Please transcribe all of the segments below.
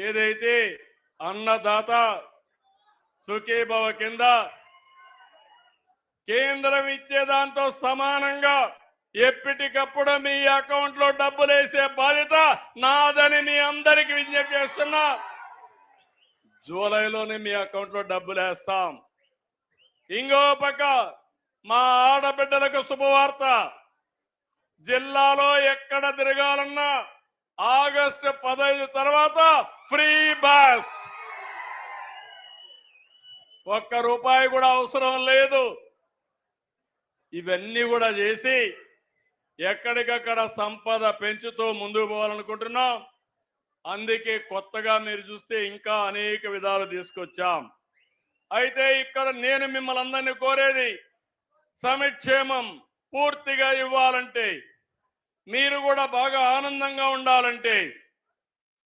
ఏదైతే అన్నదాత సుఖీభవ కింద కేంద్రం ఇచ్చే దాంతో సమానంగా ఎప్పటికప్పుడు మీ అకౌంట్ లో డబ్బులు వేసే బాధ్యత నాదని మీ అందరికి విజ్ఞప్తి చేస్తున్నా. జూలైలోనే మీ అకౌంట్ లో డబ్బులు వేస్తాం. ఇంకో పక్క మా ఆడబిడ్డలకు శుభవార్త. జిల్లాలో ఎక్కడ తిరగాలన్నా ఆగస్టు 15 తర్వాత ఫ్రీ బస్. ₹1 కూడా అవసరం లేదు. ఇవన్నీ కూడా చేసి ఎక్కడికక్కడ సంపద పెంచుతూ ముందుకు పోవాలనుకుంటున్నాం. అందుకే కొత్తగా మీరు చూస్తే ఇంకా అనేక విధాలు తీసుకొచ్చాం. అయితే ఇక్కడ నేను మిమ్మల్ని అందరినీ కోరేది, సంక్షేమం పూర్తిగా ఇవ్వాలంటే, మీరు కూడా బాగా ఆనందంగా ఉండాలంటే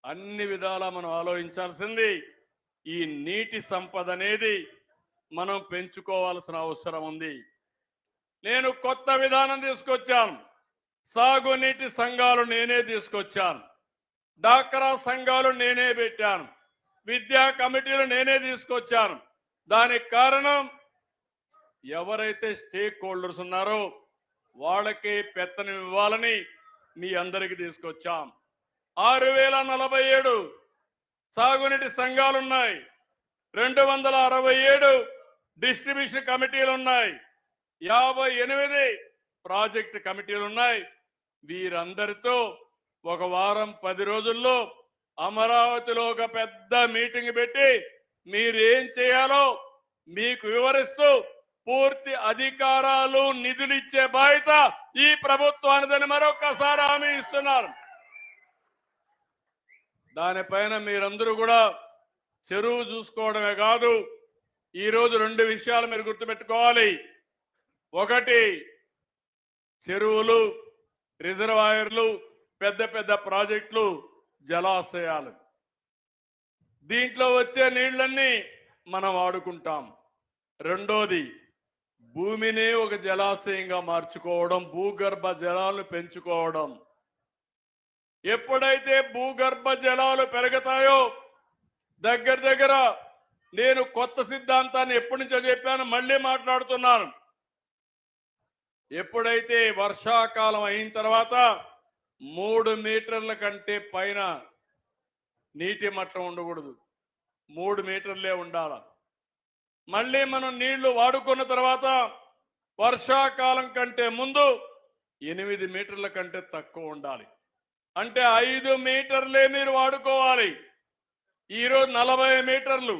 అన్ని విధాలా మనం ఆలోచించాల్సింది ఈ నీటి సంపద అనేది మనం పెంచుకోవాల్సిన అవసరం ఉంది. నేను కొత్త విధానం తీసుకొచ్చాను. సాగునీటి సంఘాలు నేనే తీసుకొచ్చాను. డాక్రా సంఘాలు నేనే పెట్టాను. విద్యా కమిటీలు నేనే తీసుకొచ్చాను. దానికి కారణం ఎవరైతే స్టేక్ హోల్డర్స్ ఉన్నారో వాళ్ళకి పెత్తనం ఇవ్వాలని మీ అందరికీ తీసుకొచ్చాం. 6047 సాగునీటి సంఘాలు ఉన్నాయి. 267 డిస్ట్రిబ్యూషన్ కమిటీలు ఉన్నాయి. 58 ప్రాజెక్ట్ కమిటీలు ఉన్నాయి. వీరందరితో ఒక వారం 10 రోజుల్లో అమరావతిలో ఒక పెద్ద మీటింగ్ పెట్టి మీరు ఏం చేయాలో మీకు వివరిస్తూ పూర్తి అధికారాలు నిధులు ఇచ్చే బాధ్యత ఈ ప్రభుత్వానిదని మరొకసారి హామీ ఇస్తున్నారు. దానిపైన మీరందరూ కూడా చెరువు చూసుకోవడమే కాదు, ఈరోజు 2 విషయాలు మీరు గుర్తుపెట్టుకోవాలి. ఒకటి, చెరువులు, రిజర్వాయర్లు, పెద్ద పెద్ద ప్రాజెక్టులు, జలాశయాలు. దీంట్లో వచ్చే నీళ్లన్నీ మనం వాడుకుంటాం. రెండోది, భూమిని ఒక జలాశయంగా మార్చుకోవడం, భూగర్భ జలాలను పెంచుకోవడం. ఎప్పుడైతే భూగర్భ జలాలు పెరుగుతాయో, దగ్గర నేను కొత్త సిద్ధాంతాన్ని ఎప్పటి నుంచో చెప్పాను, మళ్ళీ మాట్లాడుతున్నాను. ఎప్పుడైతే వర్షాకాలం అయిన తర్వాత 3 మీటర్ల కంటే పైన నీటి మట్టం ఉండకూడదు, 3 మీటర్లే ఉండాల. మళ్ళీ మనం నీళ్లు వాడుకున్న తర్వాత వర్షాకాలం కంటే ముందు 8 మీటర్ల కంటే తక్కువ ఉండాలి. అంటే 5 మీటర్లే మీరు వాడుకోవాలి. ఈరోజు 40 మీటర్లు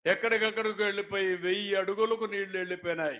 ఎక్కడికక్కడికి వెళ్ళిపోయి 1000 అడుగులకు నీళ్లు వెళ్ళిపోయినాయి.